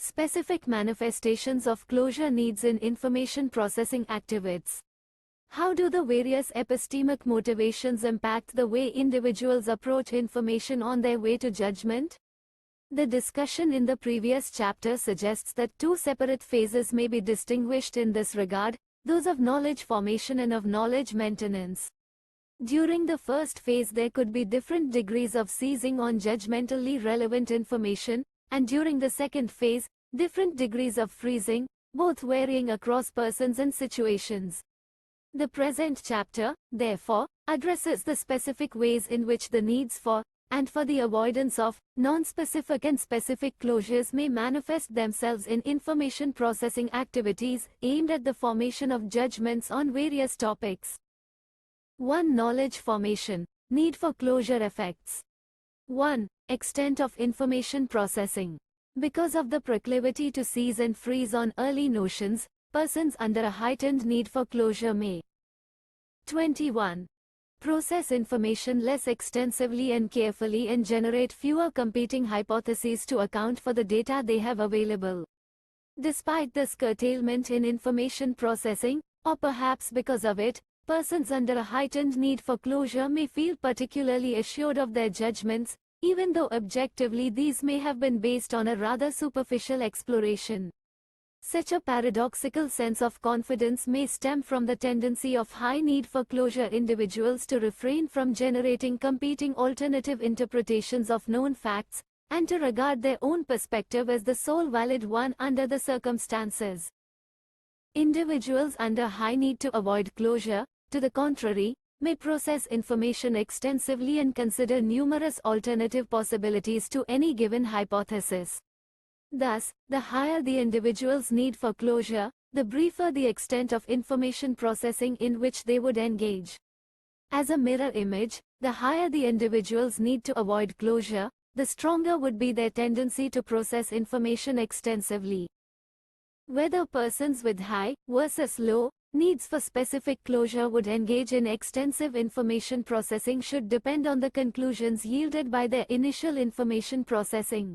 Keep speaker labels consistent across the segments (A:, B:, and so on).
A: Specific manifestations of closure needs in information processing activities. How do the various epistemic motivations impact the way individuals approach information on their way to judgment? The discussion in the previous chapter suggests that two separate phases may be distinguished in this regard, those of knowledge formation and of knowledge maintenance. During the first phase there could be different degrees of seizing on judgmentally relevant information, and during the second phase, different degrees of freezing, both varying across persons and situations. The present chapter, therefore, addresses the specific ways in which the needs for, and for the avoidance of, non-specific and specific closures may manifest themselves in information processing activities aimed at the formation of judgments on various topics. 1. Knowledge formation. Need for closure effects. 1. Extent of information processing. Because of the proclivity to seize and freeze on early notions, persons under a heightened need for closure may 21. Process information less extensively and carefully and generate fewer competing hypotheses to account for the data they have available. Despite this curtailment in information processing, or perhaps because of it, persons under a heightened need for closure may feel particularly assured of their judgments, even though objectively these may have been based on a rather superficial exploration. Such a paradoxical sense of confidence may stem from the tendency of high need for closure individuals to refrain from generating competing alternative interpretations of known facts, and to regard their own perspective as the sole valid one under the circumstances. Individuals under high need to avoid closure, to the contrary, may process information extensively and consider numerous alternative possibilities to any given hypothesis. Thus, the higher the individual's need for closure, the briefer the extent of information processing in which they would engage. As a mirror image, the higher the individual's need to avoid closure, the stronger would be their tendency to process information extensively. Whether persons with high versus low needs for specific closure would engage in extensive information processing should depend on the conclusions yielded by their initial information processing.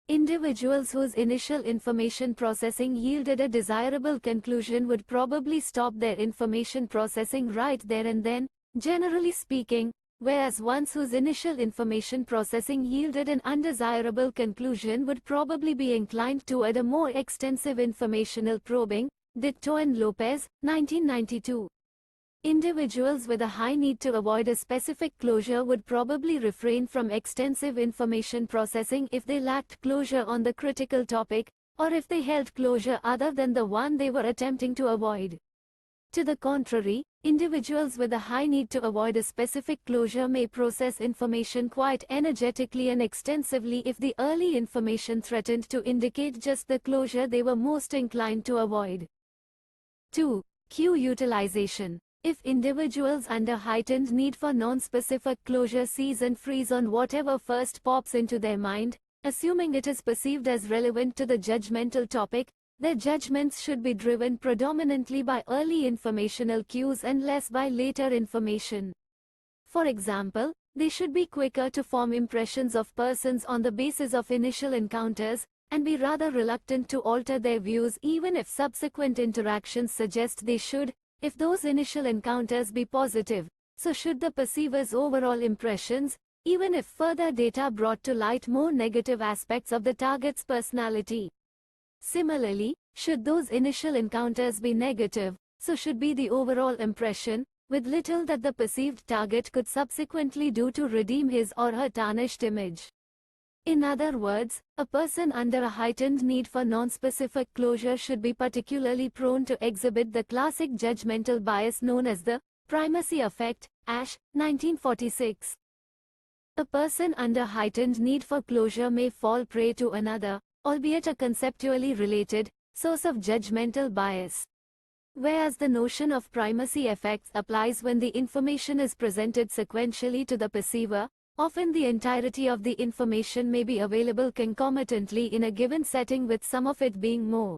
A: Individuals whose initial information processing yielded a desirable conclusion would probably stop their information processing right there and then, generally speaking, whereas ones whose initial information processing yielded an undesirable conclusion would probably be inclined toward a more extensive informational probing. Ditto and Lopez, 1992. Individuals with a high need to avoid a specific closure would probably refrain from extensive information processing if they lacked closure on the critical topic, or if they held closure other than the one they were attempting to avoid. To the contrary, individuals with a high need to avoid a specific closure may process information quite energetically and extensively if the early information threatened to indicate just the closure they were most inclined to avoid. 2. Cue utilization. If individuals under heightened need for non-specific closure seize and freeze on whatever first pops into their mind, assuming it is perceived as relevant to the judgmental topic, their judgments should be driven predominantly by early informational cues and less by later information. For example, they should be quicker to form impressions of persons on the basis of initial encounters, and be rather reluctant to alter their views even if subsequent interactions suggest they should, if those initial encounters be positive. So should the perceiver's overall impressions, even if further data brought to light more negative aspects of the target's personality. Similarly, should those initial encounters be negative, so should be the overall impression, with little that the perceived target could subsequently do to redeem his or her tarnished image. In other words, a person under a heightened need for non-specific closure should be particularly prone to exhibit the classic judgmental bias known as the primacy effect, Ash, 1946. A person under heightened need for closure may fall prey to another, albeit a conceptually related, source of judgmental bias. Whereas the notion of primacy effects applies when the information is presented sequentially to the perceiver, often the entirety of the information may be available concomitantly in a given setting with some of it being more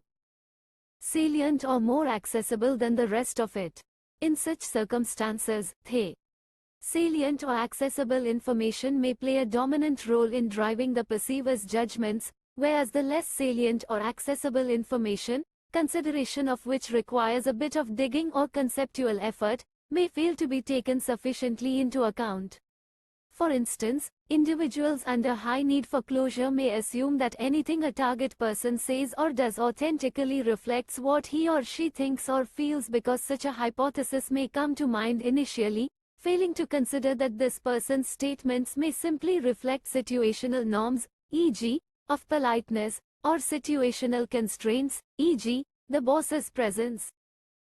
A: salient or more accessible than the rest of it. In such circumstances, salient or accessible information may play a dominant role in driving the perceiver's judgments, whereas the less salient or accessible information, consideration of which requires a bit of digging or conceptual effort, may fail to be taken sufficiently into account. For instance, individuals under high need for closure may assume that anything a target person says or does authentically reflects what he or she thinks or feels, because such a hypothesis may come to mind initially, failing to consider that this person's statements may simply reflect situational norms, e.g., of politeness, or situational constraints, e.g., the boss's presence.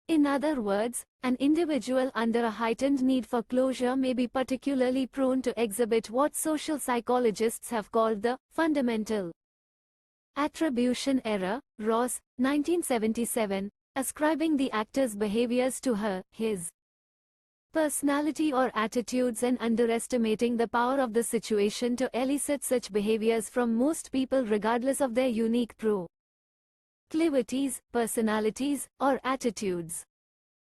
A: In other words, an individual under a heightened need for closure may be particularly prone to exhibit what social psychologists have called the fundamental attribution error, Ross, 1977, ascribing the actor's behaviors to her, his personality or attitudes and underestimating the power of the situation to elicit such behaviors from most people regardless of their unique proclivities, personalities, or attitudes.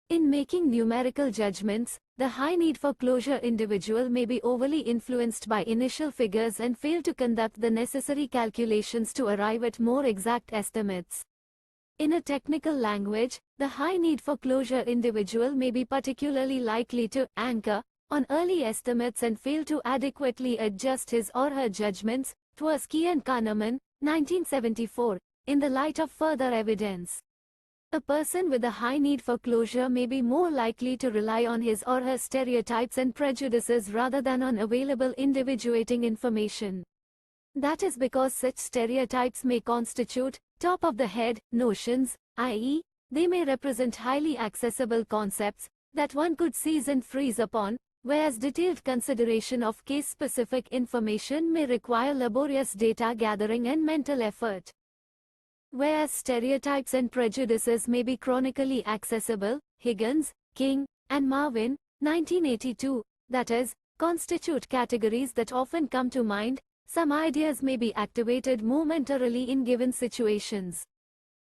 A: In making numerical judgments, the high need for closure individual may be overly influenced by initial figures and fail to conduct the necessary calculations to arrive at more exact estimates. In a technical language, the high need for closure individual may be particularly likely to anchor on early estimates and fail to adequately adjust his or her judgments, Tversky and Kahneman, 1974, in the light of further evidence. A person with a high need for closure may be more likely to rely on his or her stereotypes and prejudices rather than on available individuating information. That is because such stereotypes may constitute top-of-the-head notions, i.e., they may represent highly accessible concepts that one could seize and freeze upon, whereas detailed consideration of case-specific information may require laborious data gathering and mental effort. Whereas stereotypes and prejudices may be chronically accessible, Higgins, King, and Marvin, 1982, that is, constitute categories that often come to mind. Some ideas may be activated momentarily in given situations.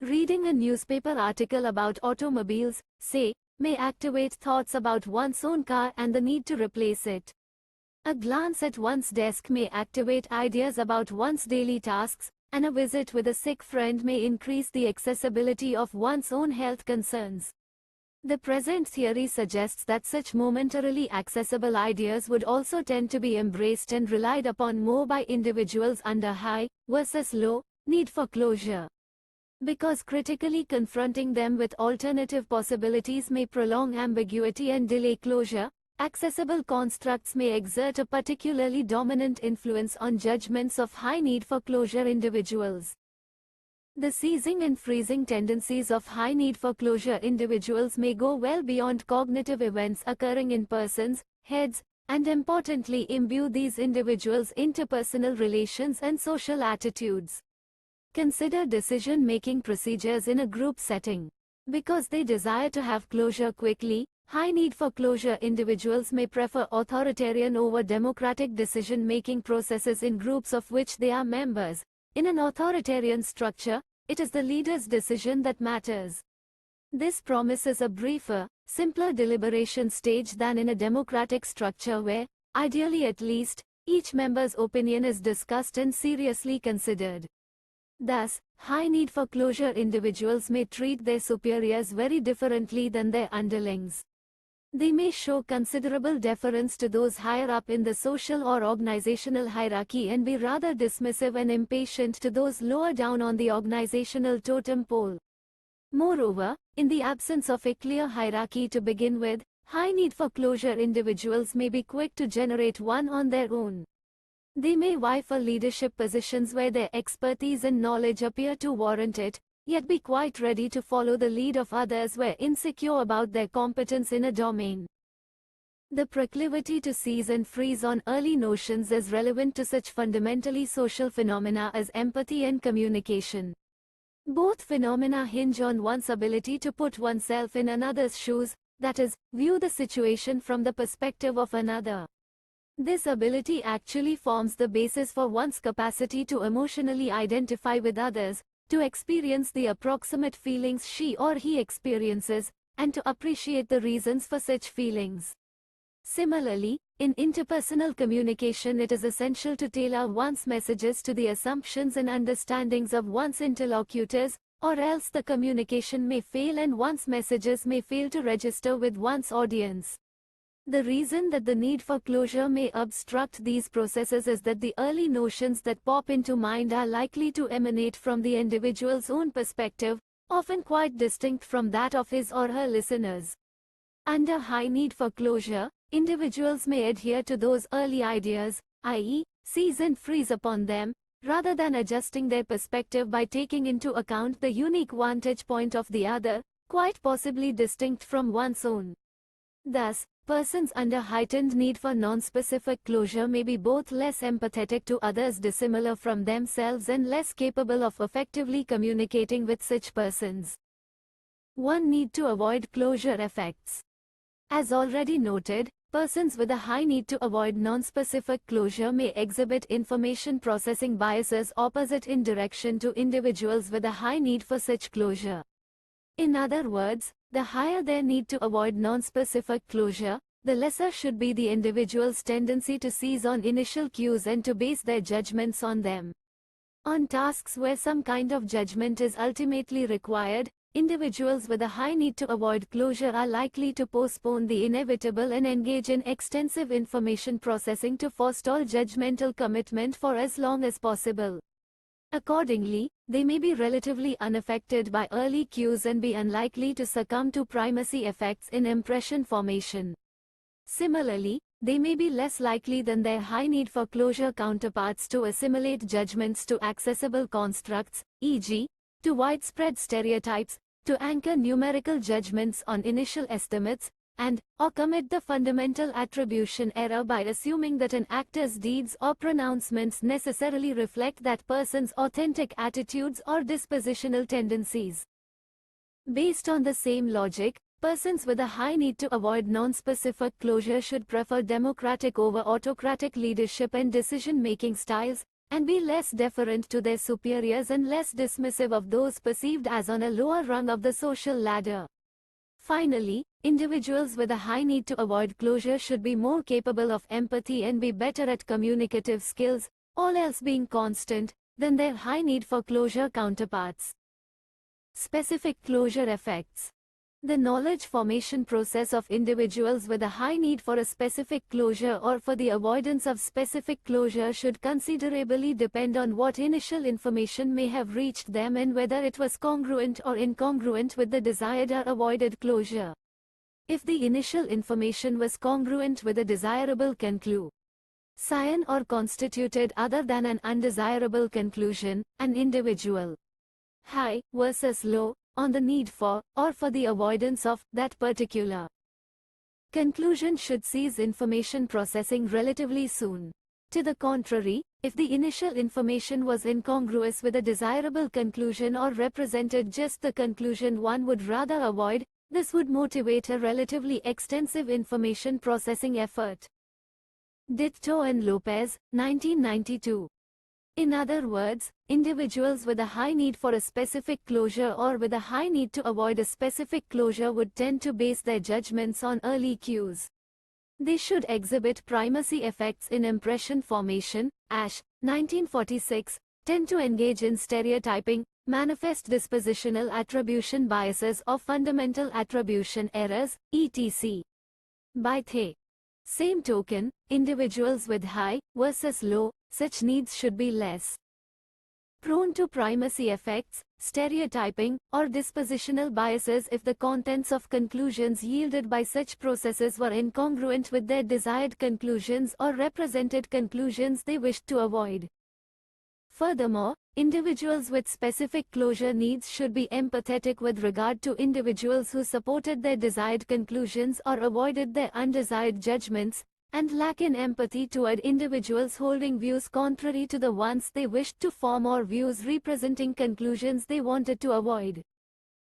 A: Reading a newspaper article about automobiles, say, may activate thoughts about one's own car and the need to replace it. A glance at one's desk may activate ideas about one's daily tasks, and a visit with a sick friend may increase the accessibility of one's own health concerns. The present theory suggests that such momentarily accessible ideas would also tend to be embraced and relied upon more by individuals under high versus low need for closure. Because critically confronting them with alternative possibilities may prolong ambiguity and delay closure, accessible constructs may exert a particularly dominant influence on judgments of high need for closure individuals. The seizing and freezing tendencies of high need for closure individuals may go well beyond cognitive events occurring in persons' heads, and importantly imbue these individuals' interpersonal relations and social attitudes. Consider decision-making procedures in a group setting. Because they desire to have closure quickly, high need for closure individuals may prefer authoritarian over democratic decision-making processes in groups of which they are members. In an authoritarian structure, it is the leader's decision that matters. This promises a briefer, simpler deliberation stage than in a democratic structure where, ideally at least, each member's opinion is discussed and seriously considered. Thus, high need for closure individuals may treat their superiors very differently than their underlings. They may show considerable deference to those higher up in the social or organizational hierarchy and be rather dismissive and impatient to those lower down on the organizational totem pole. Moreover, in the absence of a clear hierarchy to begin with, high need for closure individuals may be quick to generate one on their own. They may vie for leadership positions where their expertise and knowledge appear to warrant it, yet be quite ready to follow the lead of others where insecure about their competence in a domain. The proclivity to seize and freeze on early notions is relevant to such fundamentally social phenomena as empathy and communication. Both phenomena hinge on one's ability to put oneself in another's shoes, that is, view the situation from the perspective of another. This ability actually forms the basis for one's capacity to emotionally identify with others, to experience the approximate feelings she or he experiences, and to appreciate the reasons for such feelings. Similarly, In interpersonal communication, it is essential to tailor one's messages to the assumptions and understandings of one's interlocutors, or else the communication may fail and one's messages may fail to register with one's audience. The reason that the need for closure may obstruct these processes is that the early notions that pop into mind are likely to emanate from the individual's own perspective, often quite distinct from that of his or her listeners. Under high need for closure, individuals may adhere to those early ideas, i.e., seize and freeze upon them, rather than adjusting their perspective by taking into account the unique vantage point of the other, quite possibly distinct from one's own. Thus, persons under heightened need for non-specific closure may be both less empathetic to others dissimilar from themselves and less capable of effectively communicating with such persons. One need to avoid closure effects. As already noted, persons with a high need to avoid non-specific closure may exhibit information processing biases opposite in direction to individuals with a high need for such closure. In other words, the higher their need to avoid non-specific closure, the lesser should be the individual's tendency to seize on initial cues and to base their judgments on them. On tasks where some kind of judgment is ultimately required, individuals with a high need to avoid closure are likely to postpone the inevitable and engage in extensive information processing to forestall judgmental commitment for as long as possible. Accordingly, they may be relatively unaffected by early cues and be unlikely to succumb to primacy effects in impression formation. Similarly, they may be less likely than their high need for closure counterparts to assimilate judgments to accessible constructs, e.g., to widespread stereotypes, to anchor numerical judgments on initial estimates, or commit the fundamental attribution error by assuming that an actor's deeds or pronouncements necessarily reflect that person's authentic attitudes or dispositional tendencies. Based on the same logic, persons with a high need to avoid non-specific closure should prefer democratic over autocratic leadership and decision-making styles, and be less deferent to their superiors and less dismissive of those perceived as on a lower rung of the social ladder. Finally, individuals with a high need to avoid closure should be more capable of empathy and be better at communicative skills, all else being constant, than their high need for closure counterparts. Specific closure effects. The knowledge formation process of individuals with a high need for a specific closure or for the avoidance of specific closure should considerably depend on what initial information may have reached them and whether it was congruent or incongruent with the desired or avoided closure. If the initial information was congruent with a desirable conclusion or constituted other than an undesirable conclusion, an individual high versus low on the need for, or for the avoidance of, that particular conclusion should cease information processing relatively soon. To the contrary, if the initial information was incongruous with a desirable conclusion or represented just the conclusion one would rather avoid, this would motivate a relatively extensive information processing effort. Ditto and Lopez, 1992. In other words, individuals with a high need for a specific closure or with a high need to avoid a specific closure would tend to base their judgments on early cues. They should exhibit primacy effects in impression formation, 1946, tend to engage in stereotyping, manifest dispositional attribution biases or fundamental attribution errors, etc. By the same token, individuals with high versus low such needs should be less prone to primacy effects, stereotyping, or dispositional biases if the contents of conclusions yielded by such processes were incongruent with their desired conclusions or represented conclusions they wished to avoid. Furthermore, individuals with specific closure needs should be empathetic with regard to individuals who supported their desired conclusions or avoided their undesired judgments, and lack in empathy toward individuals holding views contrary to the ones they wished to form or views representing conclusions they wanted to avoid.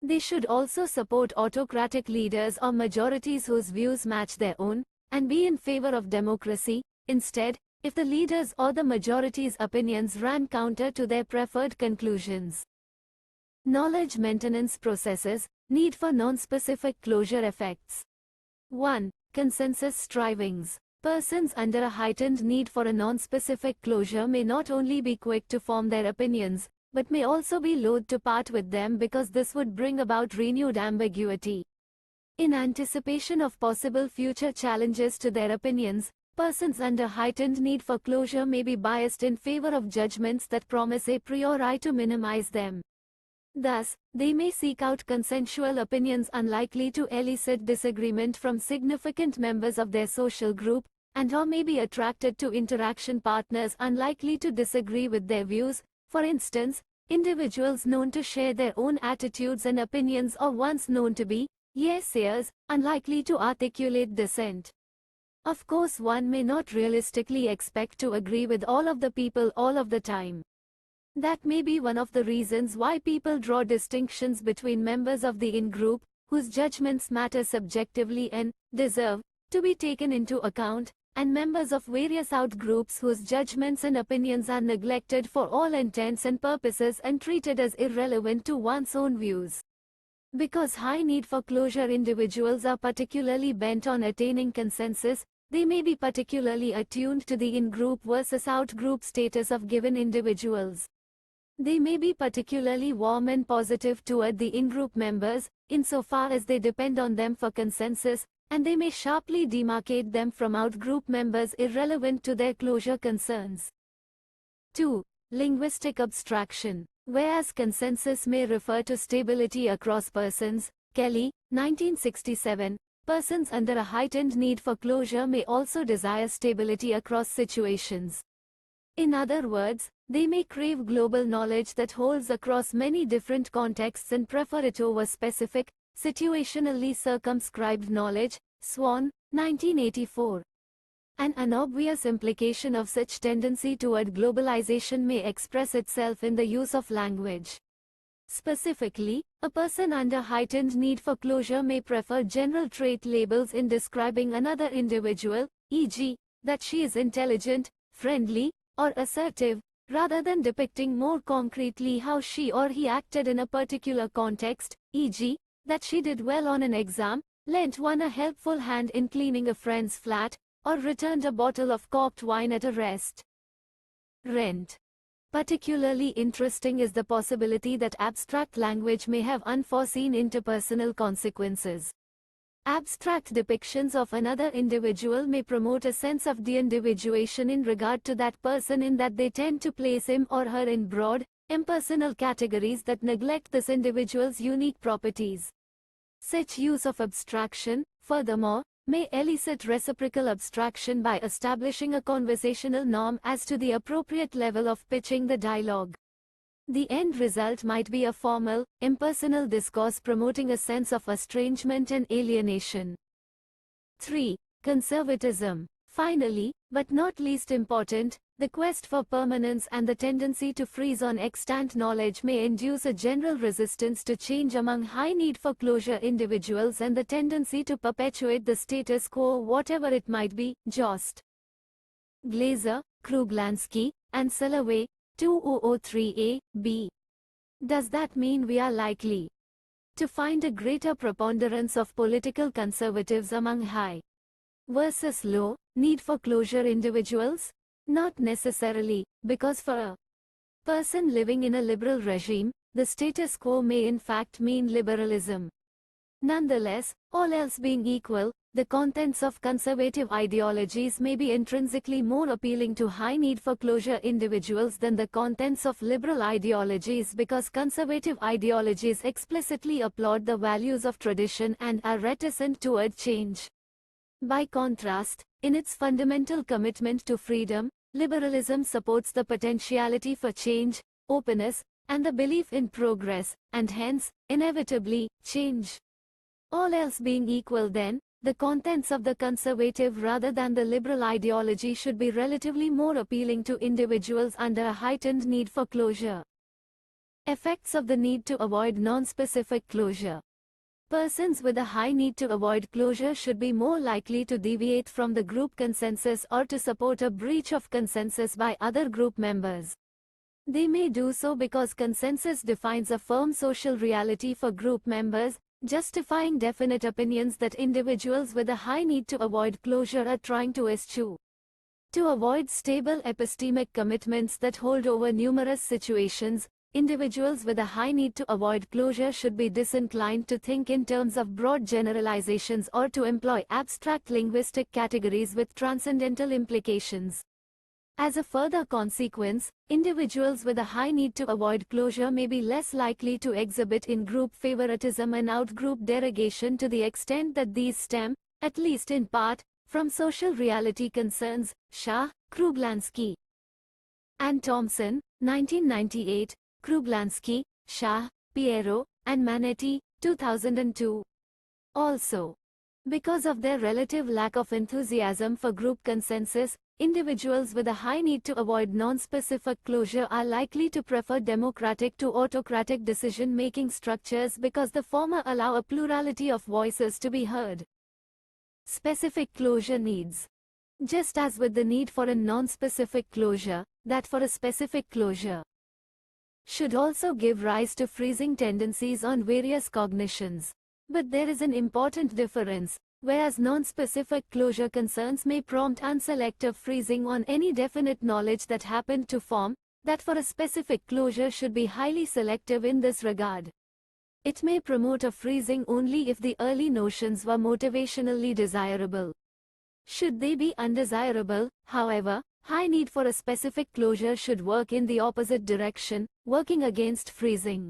A: They should also support autocratic leaders or majorities whose views match their own, and be in favor of democracy, instead, if the leaders or the majority's opinions ran counter to their preferred conclusions. Knowledge maintenance processes, need for non-specific closure effects. 1. Consensus strivings. Persons under a heightened need for a non-specific closure may not only be quick to form their opinions, but may also be loath to part with them because this would bring about renewed ambiguity. In anticipation of possible future challenges to their opinions, persons under heightened need for closure may be biased in favor of judgments that promise a priori to minimize them. Thus, they may seek out consensual opinions unlikely to elicit disagreement from significant members of their social group, and/or may be attracted to interaction partners unlikely to disagree with their views. For instance, individuals known to share their own attitudes and opinions or once known to be yes-sayers, unlikely to articulate dissent. Of course, one may not realistically expect to agree with all of the people all of the time. That may be one of the reasons why people draw distinctions between members of the in-group, whose judgments matter subjectively and deserve to be taken into account, and members of various out-groups whose judgments and opinions are neglected for all intents and purposes and treated as irrelevant to one's own views. Because high need for closure individuals are particularly bent on attaining consensus, they may be particularly attuned to the in-group versus out-group status of given individuals. They may be particularly warm and positive toward the in-group members, insofar as they depend on them for consensus, and they may sharply demarcate them from out-group members irrelevant to their closure concerns. 2. Linguistic abstraction. Whereas consensus may refer to stability across persons, Kelly, 1967, persons under a heightened need for closure may also desire stability across situations. In other words, they may crave global knowledge that holds across many different contexts and prefer it over specific, situationally circumscribed knowledge. Swan, 1984. An unobvious implication of such tendency toward globalization may express itself in the use of language. Specifically, a person under heightened need for closure may prefer general trait labels in describing another individual, e.g., that she is intelligent, friendly, or assertive, rather than depicting more concretely how she or he acted in a particular context, e.g., that she did well on an exam, lent one a helpful hand in cleaning a friend's flat, or returned a bottle of corked wine at a restaurant. Particularly interesting is the possibility that abstract language may have unforeseen interpersonal consequences. Abstract depictions of another individual may promote a sense of de-individuation in regard to that person in that they tend to place him or her in broad, impersonal categories that neglect this individual's unique properties. Such use of abstraction, furthermore, may elicit reciprocal abstraction by establishing a conversational norm as to the appropriate level of pitching the dialogue. The end result might be a formal, impersonal discourse promoting a sense of estrangement and alienation. 3. Conservatism. Finally, but not least important, the quest for permanence and the tendency to freeze on extant knowledge may induce a general resistance to change among high need for closure individuals and the tendency to perpetuate the status quo whatever it might be. Jost, Glaser, Kruglansky, and Soloway, 2003a, b. Does that mean we are likely to find a greater preponderance of political conservatives among high versus low need for closure individuals? Not necessarily, because for a person living in a liberal regime, the status quo may in fact mean liberalism. Nonetheless, all else being equal, the contents of conservative ideologies may be intrinsically more appealing to high need for closure individuals than the contents of liberal ideologies because conservative ideologies explicitly applaud the values of tradition and are reticent toward change. By contrast, in its fundamental commitment to freedom, liberalism supports the potentiality for change, openness, and the belief in progress, and hence, inevitably, change. All else being equal then, the contents of the conservative rather than the liberal ideology should be relatively more appealing to individuals under a heightened need for closure. Effects of the need to avoid non-specific closure. Persons with a high need to avoid closure should be more likely to deviate from the group consensus or to support a breach of consensus by other group members. They may do so because consensus defines a firm social reality for group members, justifying definite opinions that individuals with a high need to avoid closure are trying to eschew. To avoid stable epistemic commitments that hold over numerous situations, individuals with a high need to avoid closure should be disinclined to think in terms of broad generalizations or to employ abstract linguistic categories with transcendental implications. As a further consequence, individuals with a high need to avoid closure may be less likely to exhibit in-group favoritism and out-group derogation to the extent that these stem, at least in part, from social reality concerns. Shah, Kruglansky and Thompson, 1998, Kruglansky, Shah, Piero, and Manetti, 2002. Also, because of their relative lack of enthusiasm for group consensus, individuals with a high need to avoid non-specific closure are likely to prefer democratic to autocratic decision-making structures because the former allow a plurality of voices to be heard. Specific closure needs. Just as with the need for a non-specific closure, that for a specific closure should also give rise to freezing tendencies on various cognitions. But there is an important difference. Whereas non-specific closure concerns may prompt unselective freezing on any definite knowledge that happened to form, that for a specific closure should be highly selective in this regard. It may promote a freezing only if the early notions were motivationally desirable. Should they be undesirable, however, high need for a specific closure should work in the opposite direction, working against freezing.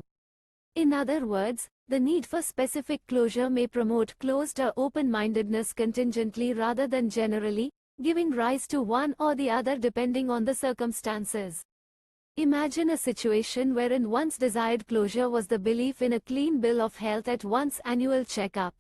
A: In other words, the need for specific closure may promote closed or open-mindedness contingently rather than generally, giving rise to one or the other depending on the circumstances. Imagine a situation wherein one's desired closure was the belief in a clean bill of health at one's annual checkup.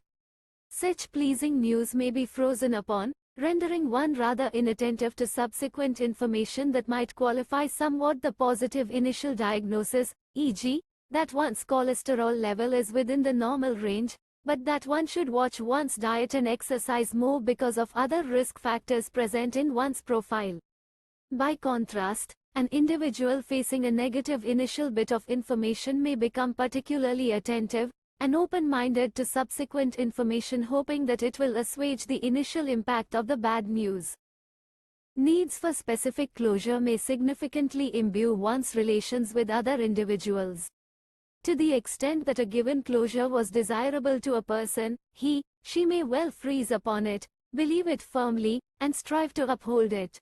A: Such pleasing news may be frozen upon, rendering one rather inattentive to subsequent information that might qualify somewhat the positive initial diagnosis, e.g., that one's cholesterol level is within the normal range, but that one should watch one's diet and exercise more because of other risk factors present in one's profile. By contrast, an individual facing a negative initial bit of information may become particularly attentive and open-minded to subsequent information, hoping that it will assuage the initial impact of the bad news. Needs for specific closure may significantly imbue one's relations with other individuals. To the extent that a given closure was desirable to a person, she may well freeze upon it, believe it firmly, and strive to uphold it.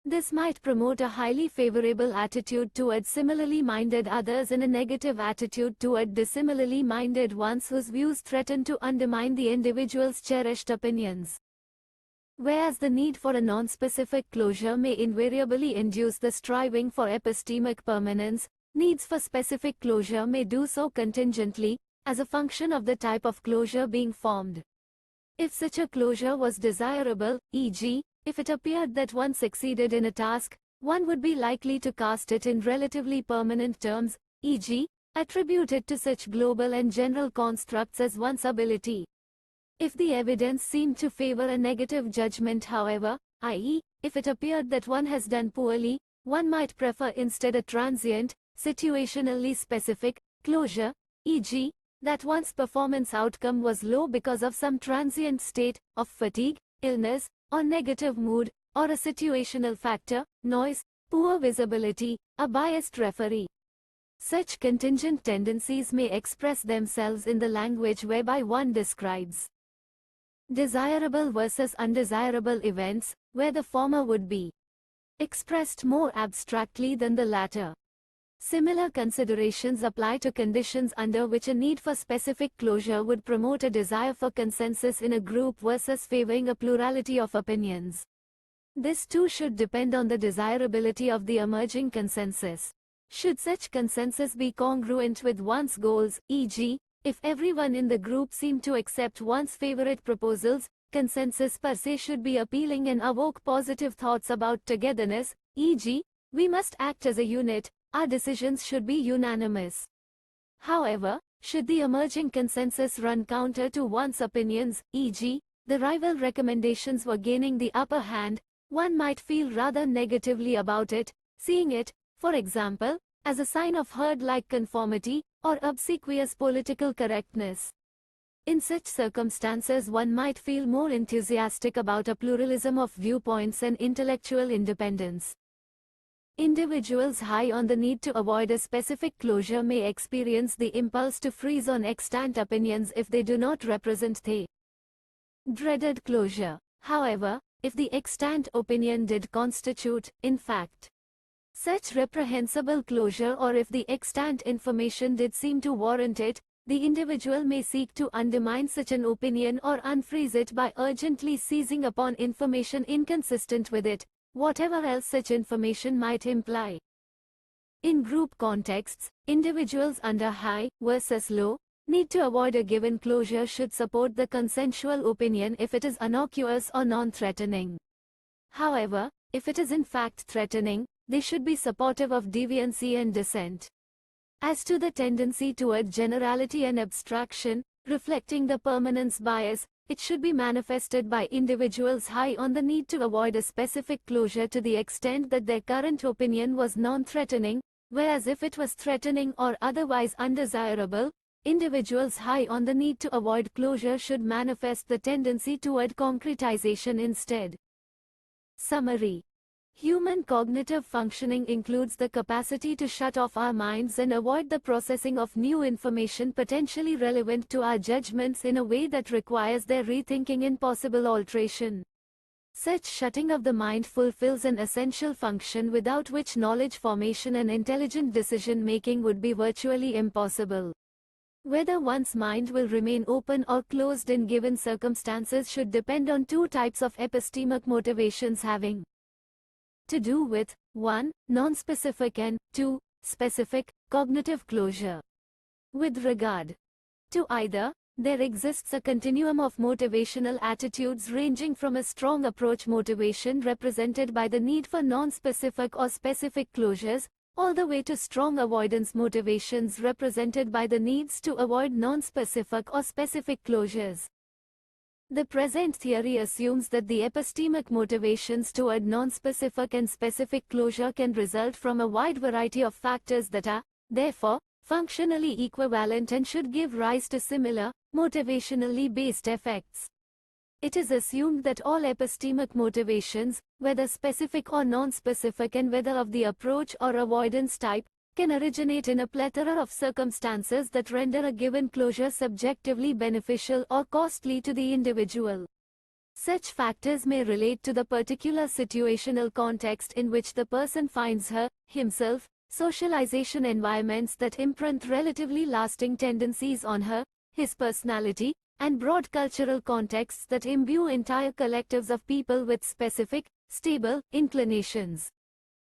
A: This might promote a highly favorable attitude toward similarly minded others and a negative attitude toward dissimilarly minded ones whose views threaten to undermine the individual's cherished opinions. Whereas the need for a non-specific closure may invariably induce the striving for epistemic permanence, needs for specific closure may do so contingently, as a function of the type of closure being formed. If such a closure was desirable, e.g., if it appeared that one succeeded in a task, one would be likely to cast it in relatively permanent terms, e.g., attribute it to such global and general constructs as one's ability. If the evidence seemed to favor a negative judgment, however, i.e., if it appeared that one has done poorly, one might prefer instead a transient, situationally specific closure, e.g., that one's performance outcome was low because of some transient state of fatigue, illness, or negative mood, or a situational factor, noise, poor visibility, a biased referee. Such contingent tendencies may express themselves in the language whereby one describes desirable versus undesirable events, where the former would be expressed more abstractly than the latter. Similar considerations apply to conditions under which a need for specific closure would promote a desire for consensus in a group versus favoring a plurality of opinions. This too should depend on the desirability of the emerging consensus. Should such consensus be congruent with one's goals, e.g., if everyone in the group seemed to accept one's favorite proposals, consensus per se should be appealing and evoke positive thoughts about togetherness, e.g., we must act as a unit, our decisions should be unanimous. However, should the emerging consensus run counter to one's opinions, e.g., the rival recommendations were gaining the upper hand, one might feel rather negatively about it, seeing it, for example, as a sign of herd-like conformity, or obsequious political correctness. In such circumstances, one might feel more enthusiastic about a pluralism of viewpoints and intellectual independence. Individuals high on the need to avoid a specific closure may experience the impulse to freeze on extant opinions if they do not represent the dreaded closure. However, if the extant opinion did constitute, in fact, such reprehensible closure, or if the extant information did seem to warrant it, the individual may seek to undermine such an opinion or unfreeze it by urgently seizing upon information inconsistent with it, whatever else such information might imply. In group contexts, individuals under high versus low need to avoid a given closure should support the consensual opinion if it is innocuous or non-threatening. However, if it is in fact threatening, they should be supportive of deviancy and dissent. As to the tendency toward generality and abstraction, reflecting the permanence bias, it should be manifested by individuals high on the need to avoid a specific closure to the extent that their current opinion was non-threatening, whereas if it was threatening or otherwise undesirable, individuals high on the need to avoid closure should manifest the tendency toward concretization instead. Summary. Human cognitive functioning includes the capacity to shut off our minds and avoid the processing of new information potentially relevant to our judgments in a way that requires their rethinking and possible alteration. Such shutting of the mind fulfills an essential function without which knowledge formation and intelligent decision-making would be virtually impossible. Whether one's mind will remain open or closed in given circumstances should depend on two types of epistemic motivations having to do with 1. Non-specific and 2. Specific, cognitive closure. With regard to either, there exists a continuum of motivational attitudes ranging from a strong approach motivation represented by the need for non-specific or specific closures, all the way to strong avoidance motivations represented by the needs to avoid non-specific or specific closures. The present theory assumes that the epistemic motivations toward non-specific and specific closure can result from a wide variety of factors that are, therefore, functionally equivalent and should give rise to similar, motivationally based effects. It is assumed that all epistemic motivations, whether specific or non-specific and whether of the approach or avoidance type, can originate in a plethora of circumstances that render a given closure subjectively beneficial or costly to the individual. Such factors may relate to the particular situational context in which the person finds himself, socialization environments that imprint relatively lasting tendencies on his personality, and broad cultural contexts that imbue entire collectives of people with specific, stable inclinations.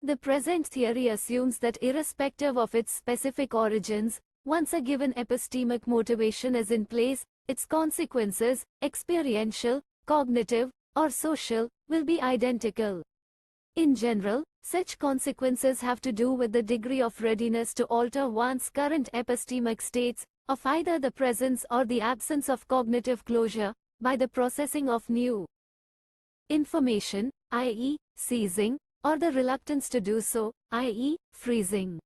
A: The present theory assumes that irrespective of its specific origins, once a given epistemic motivation is in place, its consequences, experiential, cognitive, or social, will be identical. In general, such consequences have to do with the degree of readiness to alter one's current epistemic states, of either the presence or the absence of cognitive closure, by the processing of new information, i.e., seizing, or the reluctance to do so, i.e., freezing.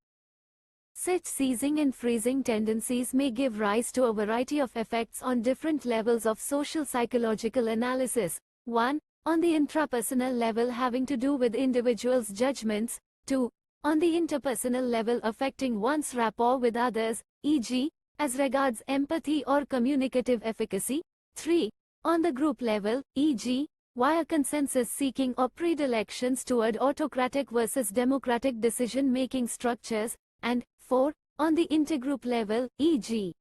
A: Such seizing and freezing tendencies may give rise to a variety of effects on different levels of social psychological analysis. 1. On the intrapersonal level having to do with individuals' judgments. 2. On the interpersonal level affecting one's rapport with others, e.g., as regards empathy or communicative efficacy. 3. On the group level, e.g., via consensus-seeking or predilections toward autocratic versus democratic decision-making structures, and 4. On the intergroup level, e.g.,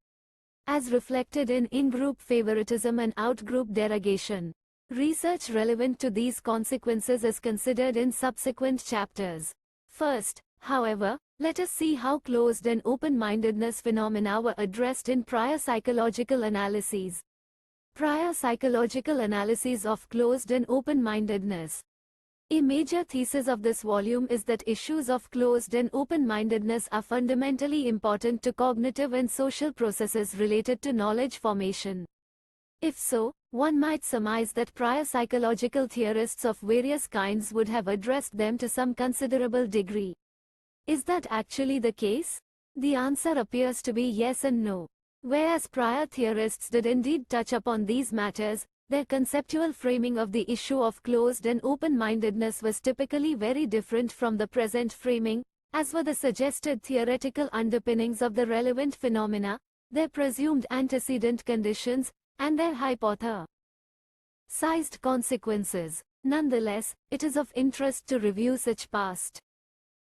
A: as reflected in in-group favoritism and out-group derogation. Research relevant to these consequences is considered in subsequent chapters. First, however, let us see how closed and open-mindedness phenomena were addressed in prior psychological analyses. Prior psychological analyses of closed and open-mindedness. A major thesis of this volume is that issues of closed and open-mindedness are fundamentally important to cognitive and social processes related to knowledge formation. If so, one might surmise that prior psychological theorists of various kinds would have addressed them to some considerable degree. Is that actually the case? The answer appears to be yes and no. Whereas prior theorists did indeed touch upon these matters, their conceptual framing of the issue of closed and open-mindedness was typically very different from the present framing, as were the suggested theoretical underpinnings of the relevant phenomena, their presumed antecedent conditions, and their hypothesized consequences. Nonetheless, it is of interest to review such past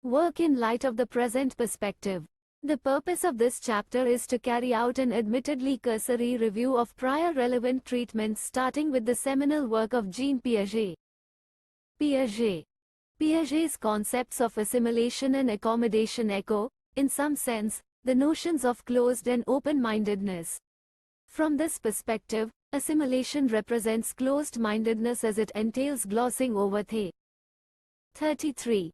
A: work in light of the present perspective. The purpose of this chapter is to carry out an admittedly cursory review of prior relevant treatments, starting with the seminal work of Jean Piaget. Piaget's concepts of assimilation and accommodation echo, in some sense, the notions of closed and open-mindedness. From this perspective, assimilation represents closed-mindedness as it entails glossing over the 33